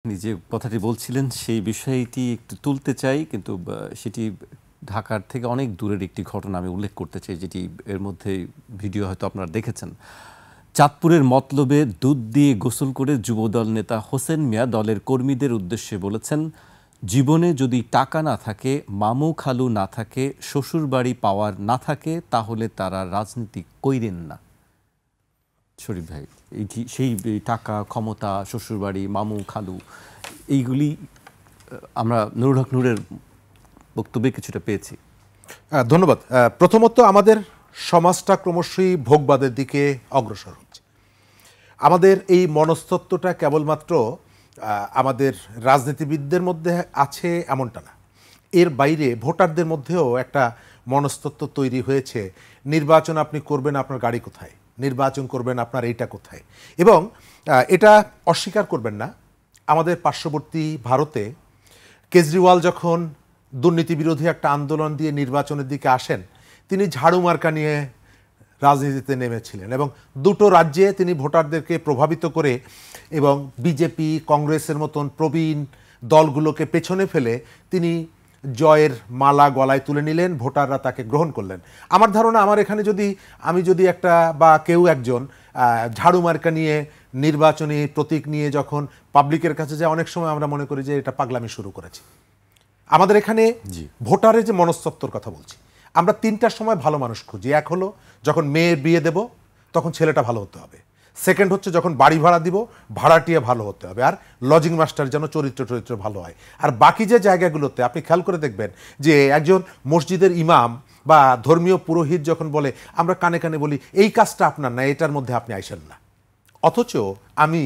আপনি যে কথাটি বলছিলেন সেই বিষয়টি একটু তুলতে চাই, কিন্তু সেটি ঢাকার থেকে অনেক দূরের একটি ঘটনা আমি উল্লেখ করতে চাই, যেটি এর মধ্যে ভিডিও হয়তো আপনারা দেখেছেন। চাঁদপুরের মতলবে দুধ দিয়ে গোসল করে যুবদল নেতা হোসেন মিয়া দলের কর্মীদের উদ্দেশ্যে বলেছেন, জীবনে যদি টাকা না থাকে, মামু খালু না থাকে, শ্বশুরবাড়ি পাওয়ার না থাকে, তাহলে তারা রাজনীতি কইরেন না। শরীফ ভাই, এইটি সেই টাকা, ক্ষমতা, শ্বশুরবাড়ি, মামু খালু, এইগুলি আমরা নুরুল হক নূরের বক্তব্যে কিছুটা পেয়েছি। ধন্যবাদ। প্রথমত, আমাদের সমাজটা ক্রমশই ভোগবাদের দিকে অগ্রসর হচ্ছে। আমাদের এই মনস্তত্ত্বটা কেবলমাত্র আমাদের রাজনীতিবিদদের মধ্যে আছে এমনটা না, এর বাইরে ভোটারদের মধ্যেও একটা মনস্তত্ত্ব তৈরি হয়েছে। নির্বাচন আপনি করবেন, আপনার গাড়ি কোথায়? নির্বাচন করবেন, আপনার এইটা কোথায়? এবং এটা অস্বীকার করবেন না, আমাদের পার্শ্ববর্তী ভারতে কেজরিওয়াল যখন দুর্নীতি বিরোধী একটা আন্দোলন দিয়ে নির্বাচনের দিকে আসেন, তিনি ঝাড়ু মার্কা নিয়ে রাজনীতিতে নেমেছিলেন এবং দুটো রাজ্যে তিনি ভোটারদেরকে প্রভাবিত করে এবং বিজেপি, কংগ্রেসের মতন প্রবীণ দলগুলোকে পেছনে ফেলে তিনি জয়ের মালা গলায় তুলে নিলেন, ভোটাররা তাকে গ্রহণ করলেন। আমার ধারণা, আমার এখানে আমি যদি একটা বা কেউ একজন ঝাড়ু মার্কা নিয়ে নির্বাচনী প্রতীক নিয়ে যখন পাবলিকের কাছে যায়, অনেক সময় আমরা মনে করি যে এটা পাগলামি শুরু করেছি। আমাদের এখানে ভোটারের যে মনস্তত্ত্বর কথা বলছি, আমরা তিনটার সময় ভালো মানুষ খুঁজি। এক হলো যখন মেয়ের বিয়ে দেব, তখন ছেলেটা ভালো হতে হবে। সেকেন্ড হচ্ছে যখন বাড়ি ভাড়া দিব, ভাড়াটিয়ে ভালো হতে হবে। আর লজিং মাস্টার যেন চরিত্র ভালো হয়। আর বাকি যে জায়গাগুলোতে আপনি খেয়াল করে দেখবেন যে একজন মসজিদের ইমাম বা ধর্মীয় পুরোহিত যখন বলে, আমরা কানে কানে বলি এই কাজটা আপনার না, এটার মধ্যে আপনি আইসেন না। অথচ আমি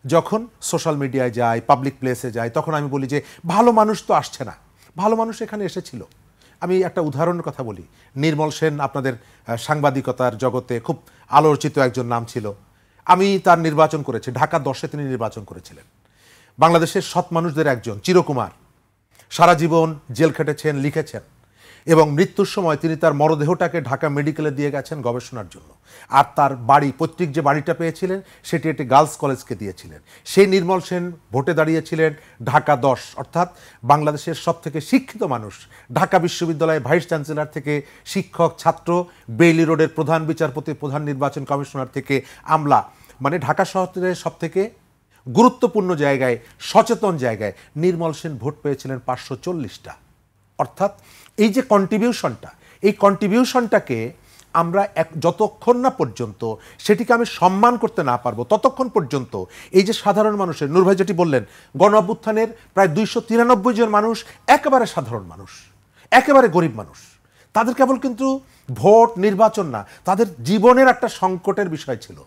যখন সোশ্যাল মিডিয়ায় যাই, পাবলিক প্লেসে যাই, তখন আমি বলি যে ভালো মানুষ তো আসছে না, ভালো মানুষ এখানে এসেছিল। আমি একটা উদাহরণের কথা বলি। নির্মল সেন আপনাদের সাংবাদিকতার জগতে খুব আলোচিত একজন নাম ছিল। আমি তার নির্বাচন করেছি, ঢাকা 10-এ তিনি নির্বাচন করেছিলেন। বাংলাদেশের সৎ মানুষদের একজন, চিরকুমার, সারা জীবন জেল খেটেছেন, লিখেছেন এবং মৃত্যুর সময় তিনি তার মরদেহটাকে ঢাকা মেডিকেলে দিয়ে গেছেন গবেষণার জন্য। আর তার বাড়ি, পৈতৃক যে বাড়িটা পেয়েছিলেন, সেটি একটি গার্লস কলেজকে দিয়েছিলেন। সেই নির্মল সেন ভোটে দাঁড়িয়েছিলেন ঢাকা 10, অর্থাৎ বাংলাদেশের সব থেকে শিক্ষিত মানুষ। ঢাকা বিশ্ববিদ্যালয়ের ভাইস চ্যান্সেলর থেকে শিক্ষক, ছাত্র, বেইলি রোডের প্রধান বিচারপতি, প্রধান নির্বাচন কমিশনার থেকে আমলা, মানে ঢাকা শহরের সব থেকে গুরুত্বপূর্ণ জায়গায়, সচেতন জায়গায় নির্মল সেন ভোট পেয়েছিলেন 540টা। অর্থাৎ এই যে কন্ট্রিবিউশনটা, এই কন্ট্রিবিউশনটাকে আমরা যতক্ষণ না পর্যন্ত সেটিকে আমি সম্মান করতে না পারবো, ততক্ষণ পর্যন্ত এই যে সাধারণ মানুষের, নূর ভাই যেটি বললেন, গণ অভ্যুত্থানের প্রায় 293 জন মানুষ একেবারে সাধারণ মানুষ, একেবারে গরিব মানুষ। তাদের কেবল কিন্তু ভোট, নির্বাচন না, তাদের জীবনের একটা সংকটের বিষয় ছিল।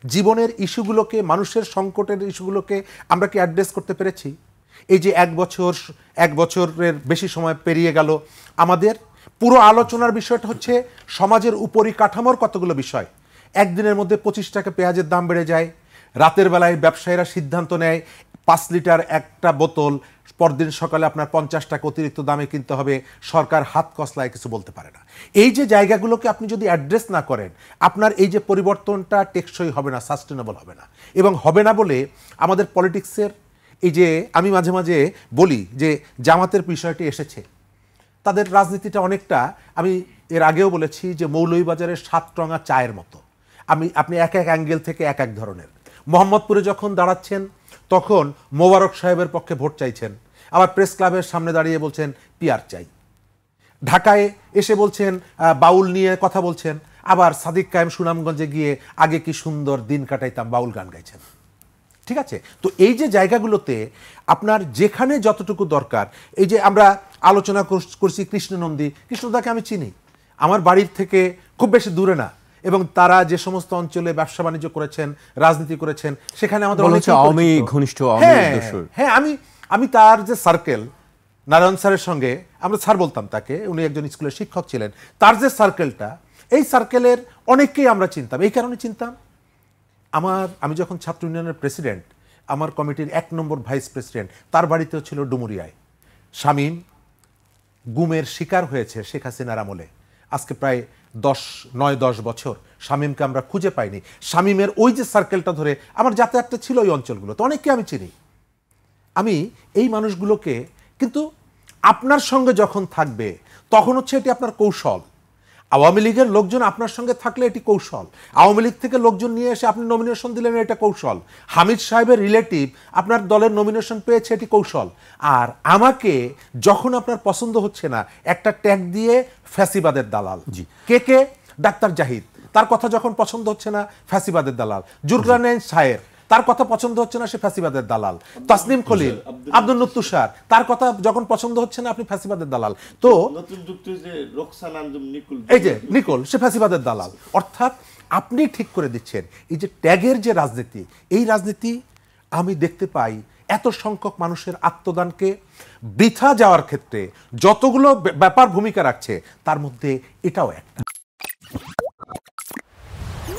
জীবনের ইস্যুগুলোকে, মানুষের সংকটের ইস্যুগুলোকে আমরা কি অ্যাড্রেস করতে পেরেছি? এই যে এক বছরের বেশি সময় পেরিয়ে গেল, আমাদের পুরো আলোচনার বিষয়টা হচ্ছে সমাজের উপরিকাঠামোর কতগুলো বিষয়। একদিনের মধ্যে 25 টাকা পেঁয়াজের দাম বেড়ে যায়, রাতের বেলায় ব্যবসায়ীরা সিদ্ধান্ত নেয় 5 লিটার একটা বোতল পরদিন সকালে আপনার 50 টাকা অতিরিক্ত দামে কিনতে হবে, সরকার হাত কসলায় কিছু বলতে পারে না। এই যে জায়গাগুলোকে আপনি যদি অ্যাড্রেস না করেন, আপনার এই যে পরিবর্তনটা টেকসই হবে না, সাস্টেনেবল হবে না। এবং হবে না বলে আমাদের পলিটিক্সের এই যে, আমি মাঝে মাঝে বলি যে জামাতের বিষয়টি এসেছে, তাদের রাজনীতিটা অনেকটা, আমি এর আগেও বলেছি যে মৌলভীবাজারের 7 রঙা চায়ের মতো। আপনি এক এক অ্যাঙ্গেল থেকে এক এক ধরনের। মোহাম্মদপুরে যখন দাঁড়াচ্ছেন, তখন মোবারক সাহেবের পক্ষে ভোট চাইছেন, আবার প্রেস ক্লাবের সামনে দাঁড়িয়ে বলছেন পিআর চাই। ঢাকায় এসে বলছেন বাউল নিয়ে কথা বলছেন, আবার সাদিক কায়েম সুনামগঞ্জে গিয়ে আগে কি সুন্দর দিন কাটাইতাম বাউল গান গাইছেন। ঠিক আছে? তো এই যে জায়গাগুলোতে আপনার যেখানে যতটুকু দরকার, এই যে আমরা আলোচনা করছি কৃষ্ণদাকে আমি চিনি, আমার বাড়ির থেকে খুব বেশি দূরে না, এবং তারা যে সমস্ত অঞ্চলে ব্যবসা বাণিজ্য করেছেন, রাজনীতি করেছেন, সেখানে আমাদের হ্যাঁ, আমি তার যে সার্কেল, নারায়ণ স্যারের সঙ্গে আমরা স্যার বলতাম তাকে, উনি একজন স্কুলের শিক্ষক ছিলেন, তার যে সার্কেলটা, এই সার্কেলের অনেককেই আমরা চিনতাম। এই কারণে চিনতাম, আমি যখন ছাত্র ইউনিয়নের প্রেসিডেন্ট, আমার কমিটির 1 নম্বর ভাইস প্রেসিডেন্ট, তার বাড়িতেও ছিল ডুমুরিয়ায়। শামীম গুমের শিকার হয়েছে শেখ হাসিনার আমলে, আজকে প্রায় 9-10 বছর শামীমকে আমরা খুঁজে পাইনি। শামীমের ওই যে সার্কেলটা ধরে আমার যাতায়াতটা ছিল ওই অঞ্চলগুলো, তো অনেককে আমি চিনি। আমি এই মানুষগুলোকে কিন্তু আপনার সঙ্গে যখন থাকবে তখন হচ্ছে এটি আপনার কৌশল। আওয়ামী লীগের লোকজন আপনার সঙ্গে থাকলে এটি কৌশল, আওয়ামী লীগ থেকে লোকজন নিয়ে এসে আপনি নমিনেশন দিলেন, এটা কৌশল। হামিদ সাহেবের রিলেটিভ আপনার দলের নমিনেশন পেয়েছে, এটি কৌশল। আর আমাকে যখন আপনার পছন্দ হচ্ছে না একটা ট্যাগ দিয়ে ফ্যাসিবাদের দালাল। কে ডাক্তার জাহিদ, তার কথা যখন পছন্দ হচ্ছে না ফ্যাসিবাদের দালাল। জুলকারনাইন সাহের, তার কথা পছন্দ হচ্ছে না, সে ফ্যাসিবাদের দালাল। তাসনিম খলিল, আব্দুল নুত্তুষার, তার কথা যখন পছন্দ হচ্ছে না আপনি ফ্যাসিবাদের দালাল। তো এই যে নিকোল, সে ফ্যাসিবাদের দালাল। অর্থাৎ আপনি ঠিক করে দিচ্ছেন এই যে ট্যাগের যে রাজনীতি, এই রাজনীতি আমি দেখতে পাই এত সংখ্যক মানুষের আত্মদানকে বৃথা যাওয়ার ক্ষেত্রে যতগুলো ব্যাপার ভূমিকা রাখছে তার মধ্যে এটাও একটা।